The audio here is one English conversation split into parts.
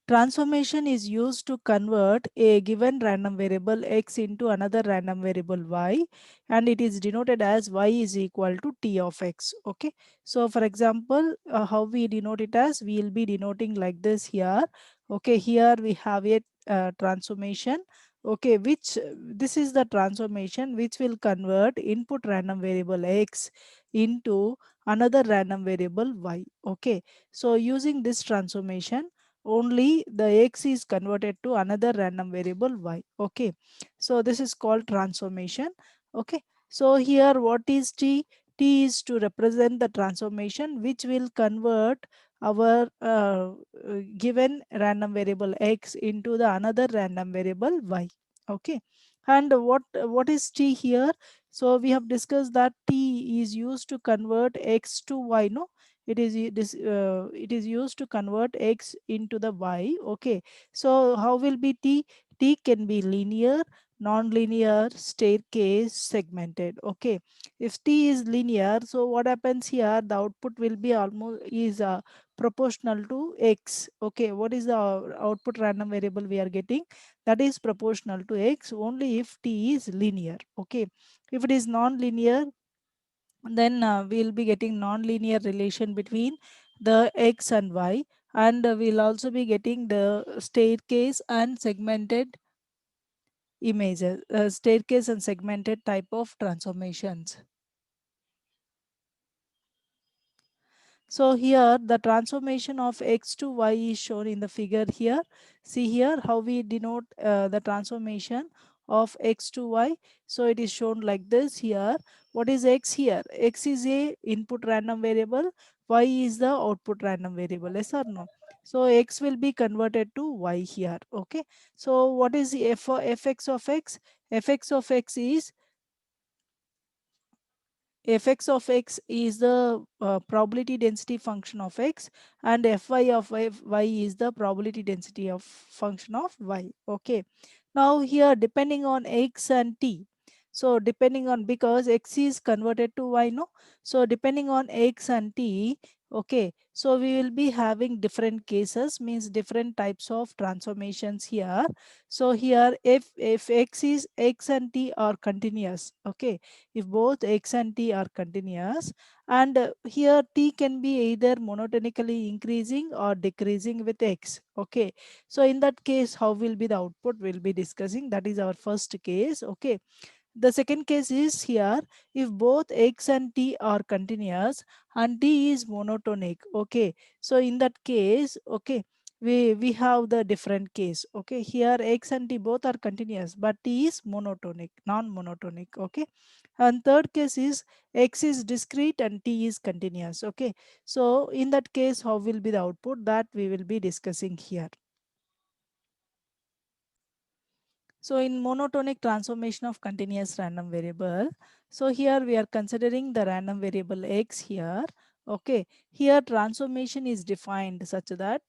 Transformation is used to convert a given random variable x into another random variable y, and it is denoted as y is equal to t of x. Okay. So for example, how we denote it as, we will be denoting like this here. Okay. Here we have a transformation. Okay. Which this is the transformation which will convert input random variable x into another random variable y. Okay. So using this transformation, only the x is converted to another random variable y. Okay. So this is called transformation. Okay. So here what is t? T is to represent the transformation which will convert our given random variable x into the another random variable y. Okay. And what is t here? So we have discussed that t is used to convert x to y. No, it is used to convert x into the y. Okay. So how will be t? T can be linear, non-linear, staircase, segmented. Okay. If t is linear, so what happens here, the output will be almost is proportional to x. Okay. What is the output random variable we are getting? That is proportional to x only if t is linear. Okay. If it is non-linear, then we'll be getting non-linear relation between the x and y, and we'll also be getting the staircase and segmented images, staircase and segmented type of transformations. So here the transformation of x to y is shown in the figure here. See here how we denote the transformation of x to y. So it is shown like this here. What is x here? X is a input random variable, y is the output random variable. Yes or no? So x will be converted to y here. Okay. So what is the fx of x? Fx of x is fx of x is the probability density function of x, and fy of y is the probability density of function of y. Okay. Now here depending on x and t, so depending on, because x is converted to y, no, so depending on x and t, okay, so we will be having different cases, means different types of transformations here. So here if x and t are continuous, okay, if both x and t are continuous, and here t can be either monotonically increasing or decreasing with x. Okay. So in that case, how will be the output, we'll be discussing. That is our first case. Okay. The second case is here, if both x and t are continuous and t is monotonic. Okay. So in that case, okay, we have the different case. Okay. Here x and t both are continuous, but t is monotonic, non-monotonic. Okay. And third case is x is discrete and t is continuous. Okay. So in that case, how will be the output, that we will be discussing here. So in monotonic transformation of continuous random variable, so here we are considering the random variable x here. Okay. Here transformation is defined such that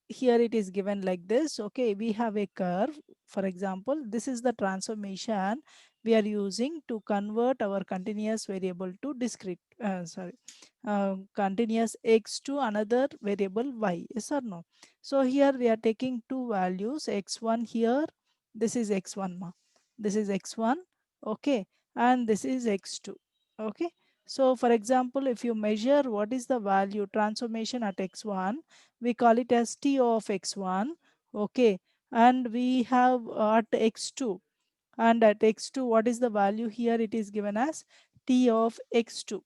here it is given like this. Okay, we have a curve. For example, this is the transformation we are using to convert our continuous variable to discrete, continuous x to another variable y. Yes or no? So here we are taking two values, x1 here, this is x1 ma, this is x1. Okay. And this is x2. Okay. So for example, if you measure what is the value transformation at x1, we call it as t of x1. Okay. And we have at x2, and at x2 what is the value here, it is given as t of x2.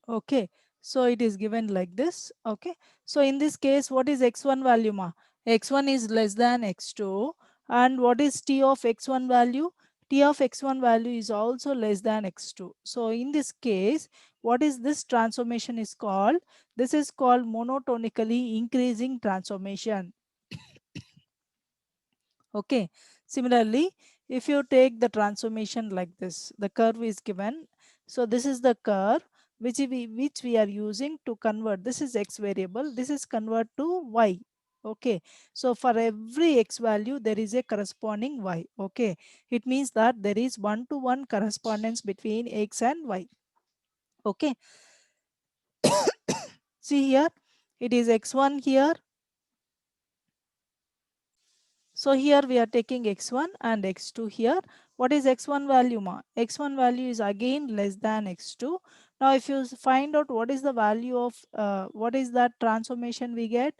Okay. So it is given like this. Okay. So in this case, what is x1 value ma? X1 is less than x2. And what is t of x1 value? T of x1 value is also less than x2. So in this case, what is this transformation is called? This is called monotonically increasing transformation. Okay. Similarly, if you take the transformation like this, the curve is given. So this is the curve which we are using to convert. This is x variable. This is convert to y. Okay. So for every x value, there is a corresponding y. Okay. It means that there is one-to-one correspondence between x and y. Okay. See here, It is x1 here. So here we are taking x1 and x2 here. What is x1 value ma? X1 value is again less than x2. Now if you find out what is the value of what is that transformation we get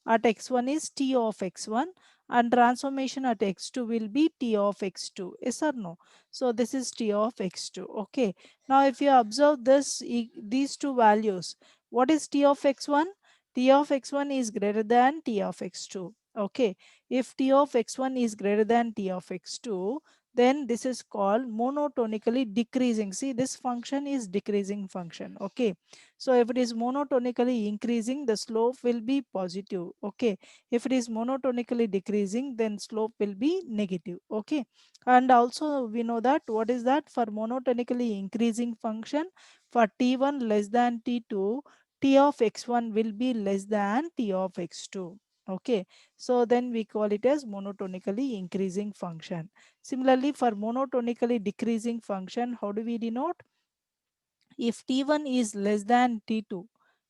at x1 is t of x1, and transformation at x2 will be t of x2. Yes or no? So this is t of x2. Okay. Now if you observe this these two values, what is t of x1? T of x1 is greater than t of x2. Okay. If t of x1 is greater than t of x2, then this is called monotonically decreasing. See, this function is decreasing function. Okay. So if it is monotonically increasing, the slope will be positive. Okay. If it is monotonically decreasing, then slope will be negative. Okay. And also we know that what is that for monotonically increasing function, for t1 less than t2, t of x1 will be less than t of x2. Okay. So then we call it as monotonically increasing function. Similarly, for monotonically decreasing function, how do we denote? If t1 is less than t2,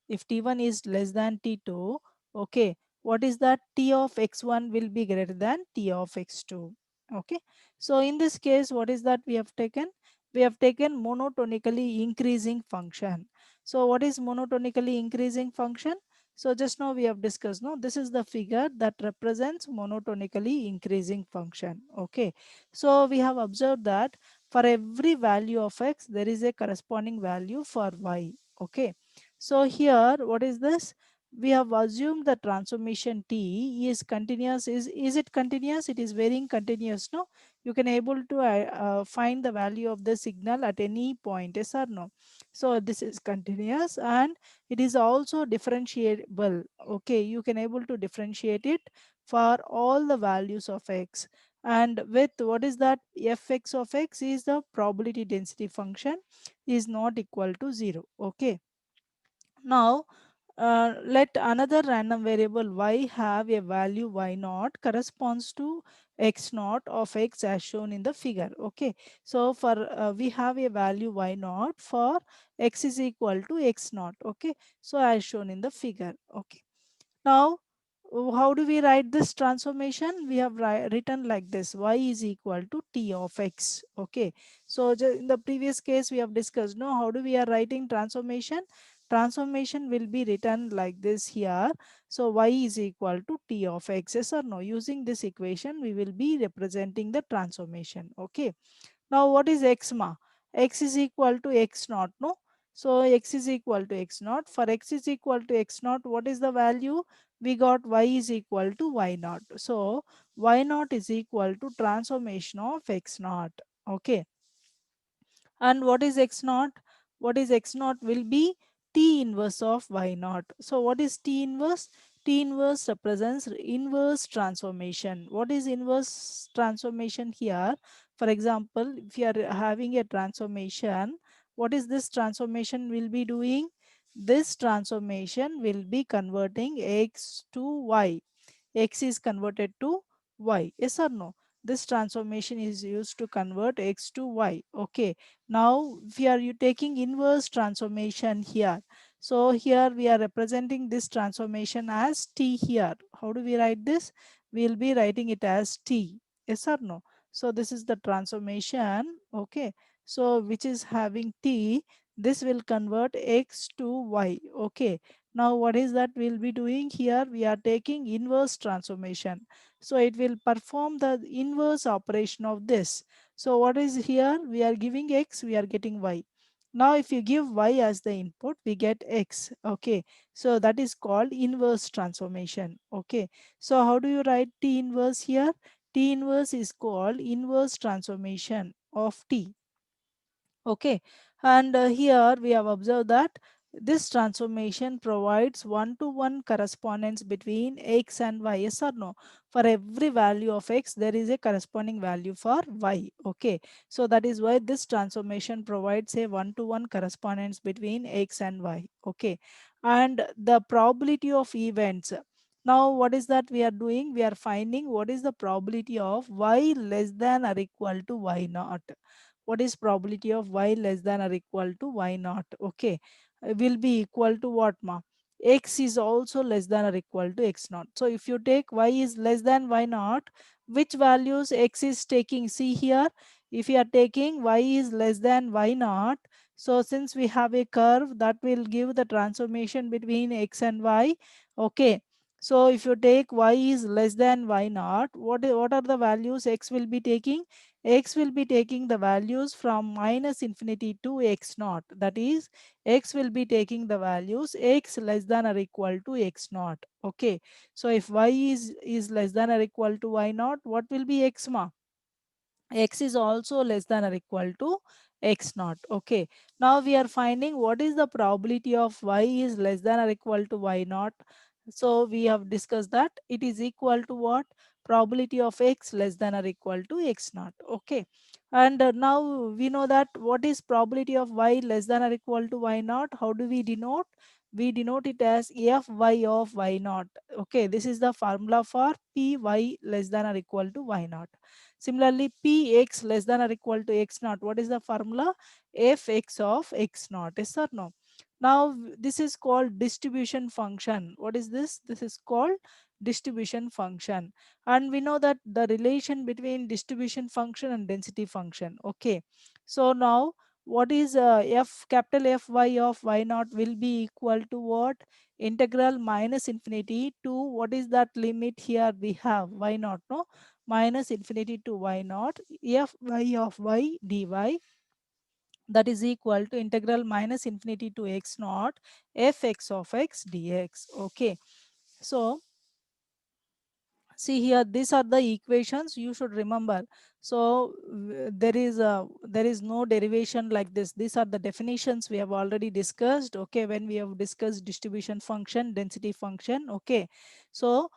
if t1 is less than t2, okay, what is that? T of x1 will be greater than t of x2. Okay. So in this case, what is that we have taken? We have taken monotonically increasing function. So what is monotonically increasing function? So just now we have discussed, no, this is the figure that represents monotonically increasing function. Okay. So we have observed that for every value of x, there is a corresponding value for y. Okay. So here, what is this? We have assumed the transformation t is continuous. Is it continuous? It is varying continuous. No, you can able to find the value of the signal at any point. Yes or no? So this is continuous, and it is also differentiable. Okay, you can able to differentiate it for all the values of x, and with what is that, fx of x is the probability density function is not equal to 0. Okay. Now let another random variable y have a value y naught corresponds to x naught of x as shown in the figure. Okay. So for we have a value y naught for x is equal to x naught. Okay. So as shown in the figure. Okay. Now, how do we write this transformation? We have written like this: y is equal to t of x. Okay. So in the previous case, we have discussed, no, how do we are writing transformation? Transformation will be written like this here. So y is equal to t of x. Yes or no? Using this equation, we will be representing the transformation. Okay. Now what is x ma? X is equal to x naught, no? So x is equal to x naught. For x is equal to x naught, what is the value? We got y is equal to y naught. So y naught is equal to transformation of x naught. Okay. And what is x naught? What is x naught will be T inverse of y naught. So what is T inverse? T inverse represents inverse transformation. What is inverse transformation here? For example, if you are having a transformation, what is this transformation will be doing? This transformation will be converting x to y. X is converted to y. Yes or no? This transformation is used to convert x to y. Okay. Now we are you taking inverse transformation here. So here we are representing this transformation as t here. How do we write this? We will be writing it as t. Yes or no? So this is the transformation. Okay. So which is having t. This will convert x to y. Okay. Now what is that we'll be doing here? We are taking inverse transformation. So it will perform the inverse operation of this. So what is here? We are giving x, we are getting y. Now if you give y as the input, we get x. Okay. So that is called inverse transformation. Okay. So how do you write T inverse here? T inverse is called inverse transformation of T. Okay. And here we have observed that this transformation provides one-to-one correspondence between x and y. Yes or no? For every value of x, there is a corresponding value for y. Okay. So that is why this transformation provides a one-to-one correspondence between x and y. Okay. And the probability of events. Now, what is that we are doing? We are finding what is the probability of y less than or equal to y naught. What is probability of y less than or equal to y naught? Okay. Will be equal to what ma? x is also less than or equal to x naught. So if you take y is less than y naught, which values x is taking? See here, if you are taking y is less than y naught, so since we have a curve that will give the transformation between x and y. Okay, so if you take y is less than y naught, what are the values x will be taking? X will be taking the values from minus infinity to x naught. That is, x will be taking the values x less than or equal to x naught. Okay, so if y is less than or equal to y naught, what will be x ma? X is also less than or equal to x naught. Okay, now we are finding what is the probability of y is less than or equal to y naught. So we have discussed that it is equal to what? Probability of x less than or equal to x naught. Okay, and now we know that what is probability of y less than or equal to y naught. How do we denote? We denote it as fy of y naught. Okay, this is the formula for py less than or equal to y naught. Similarly, px less than or equal to x naught. What is the formula? Fx of x naught. Yes or no? Now, this is called distribution function. What is this? This is called distribution function. And we know that the relation between distribution function and density function. Okay. So now, what is capital Fy of y naught will be equal to what? Integral minus infinity to what is that limit here we have? Y naught, no? Minus infinity to y naught fy of y dy, that is equal to integral minus infinity to x naught fx of x dx. Okay, so see here, these are the equations you should remember. So there is no derivation like this. These are the definitions we have already discussed. Okay, when we have discussed distribution function, density function. Okay, so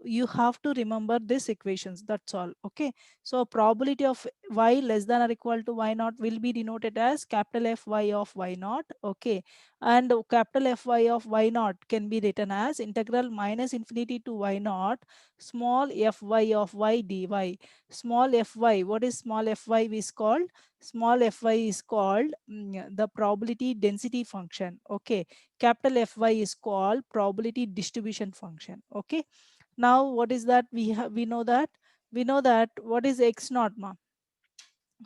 you have to remember these equations, that's all. Okay, so probability of y less than or equal to y naught will be denoted as capital Fy of y naught. Okay, and capital Fy of y naught can be written as integral minus infinity to y naught small fy of y dy. Small fy, what is small fy is called? Small fy is called the probability density function. Okay, capital Fy is called probability distribution function. Okay, now what is that? We know that, what is x naught ma?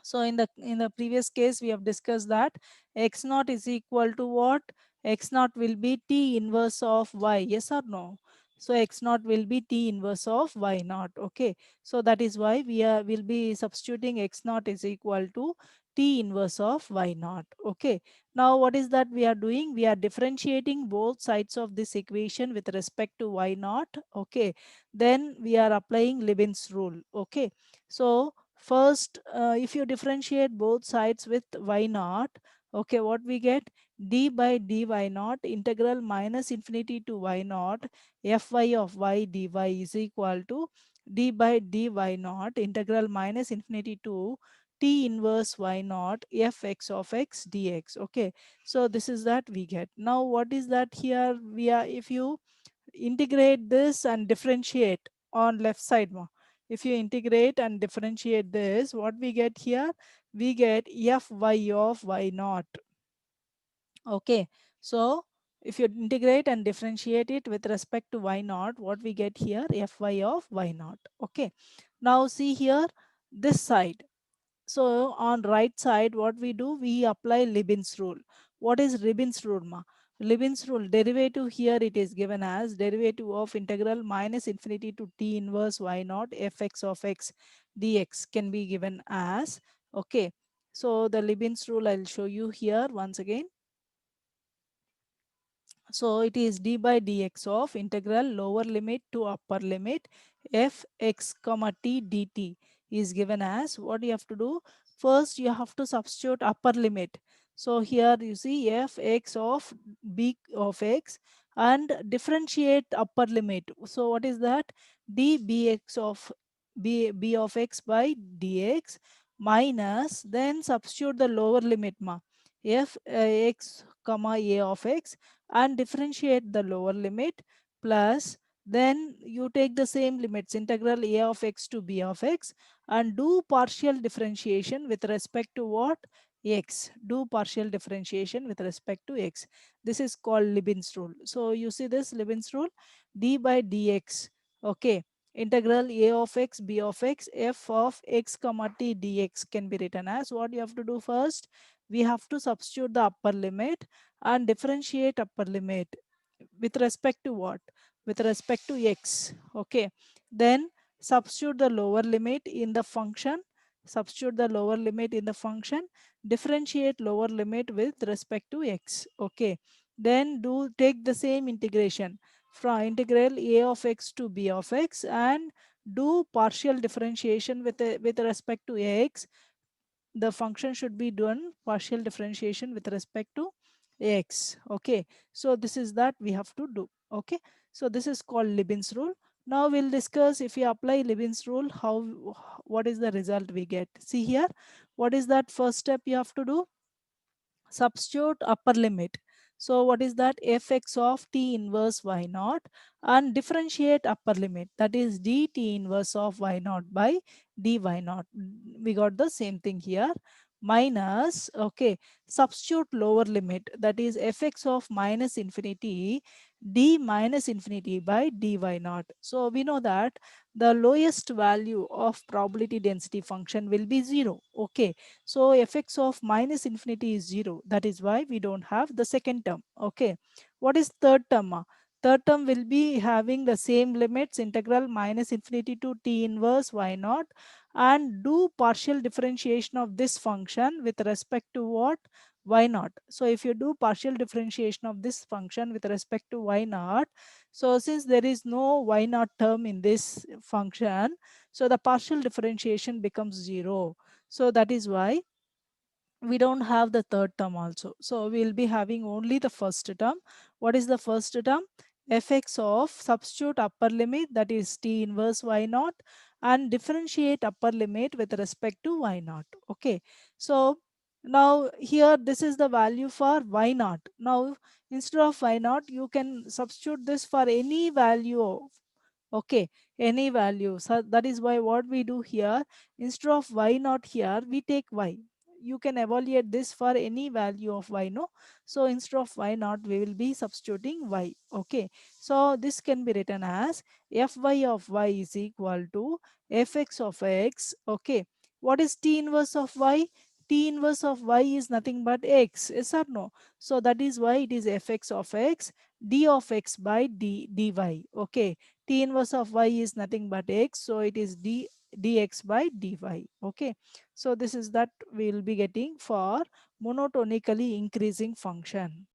So in the previous case we have discussed that x naught is equal to what? X naught will be t inverse of y. Yes or no? So x naught will be t inverse of y naught. Okay, so that is why we are will be substituting x naught is equal to t inverse of y naught. Okay, now what is that we are doing? We are differentiating both sides of this equation with respect to y naught. Okay, then we are applying Leibniz rule. Okay, so first, if you differentiate both sides with y naught, okay, what we get? D by dy naught integral minus infinity to y naught fy of y dy is equal to d by dy naught integral minus infinity to t inverse y naught fx of x dx. Okay, so this is that we get. Now what is that here? We are, if you integrate this and differentiate on left side ma. If you integrate and differentiate this, what we get here? We get fy of y naught. Okay, so if you integrate and differentiate it with respect to y naught, what we get here? Fy of y naught. Okay, now see here, this side. So on right side, what we do? We apply Leibniz rule. What is Leibniz rule ma? Leibniz rule derivative here it is given as derivative of integral minus infinity to t inverse y naught fx of x dx can be given as. Okay, so the Leibniz rule I'll show you here once again. So it is d by dx of integral lower limit to upper limit f x comma t dt is given as. What you have to do? First you have to substitute upper limit. So here you see f x of b of x and differentiate upper limit. So what is that? D bx of b of x by dx minus, then substitute the lower limit ma, f x comma a of x and differentiate the lower limit, plus then you take the same limits integral a of x to b of x and do partial differentiation with respect to what? x. Do partial differentiation with respect to x. This is called Libin's rule. So you see this Libin's rule, d by dx. Okay. Integral a of x, b of x, f of x comma t dx can be written as, what you have to do first? We have to substitute the upper limit and differentiate upper limit with respect to what? With respect to x. Okay. Then substitute the lower limit in the function. Substitute the lower limit in the function. Differentiate lower limit with respect to x. Okay. Then do take the same integration from integral a of x to b of x and do partial differentiation with respect to x. The function should be done partial differentiation with respect to x. Okay, so this is that we have to do. Okay, so this is called Libin's rule. Now we'll discuss, if we apply Libin's rule, how, what is the result we get. See here, what is that first step you have to do? Substitute upper limit. So what is that? Fx of t inverse y naught and differentiate upper limit, that is dt inverse of y naught by dy naught. We got the same thing here, minus, okay, substitute lower limit, that is fx of minus infinity d minus infinity by dy naught. So we know that the lowest value of probability density function will be 0. Okay, so fx of minus infinity is 0. That is why we don't have the second term. Okay. What is third term? Third term will be having the same limits, integral minus infinity to t inverse y naught, and do partial differentiation of this function with respect to what? Y naught. So if you do partial differentiation of this function with respect to y naught, so since there is no y naught term in this function, so the partial differentiation becomes 0. So that is why we don't have the third term also. So we'll be having only the first term. What is the first term? Fx of substitute upper limit, that is t inverse y naught, and differentiate upper limit with respect to y naught. Okay. So now here this is the value for y naught. Now instead of y naught you can substitute this for any value of, okay, any value. So that is why what we do here, instead of y naught here we take y. You can evaluate this for any value of y, no? So instead of y naught we will be substituting y. Okay, so this can be written as fy of y is equal to fx of x. Okay, what is t inverse of y? T inverse of y is nothing but x, yes or no? So that is why it is fx of x d of x by dy. Okay, t inverse of y is nothing but x, so it is dx by dy. Okay, so this is that we will be getting for monotonically increasing function.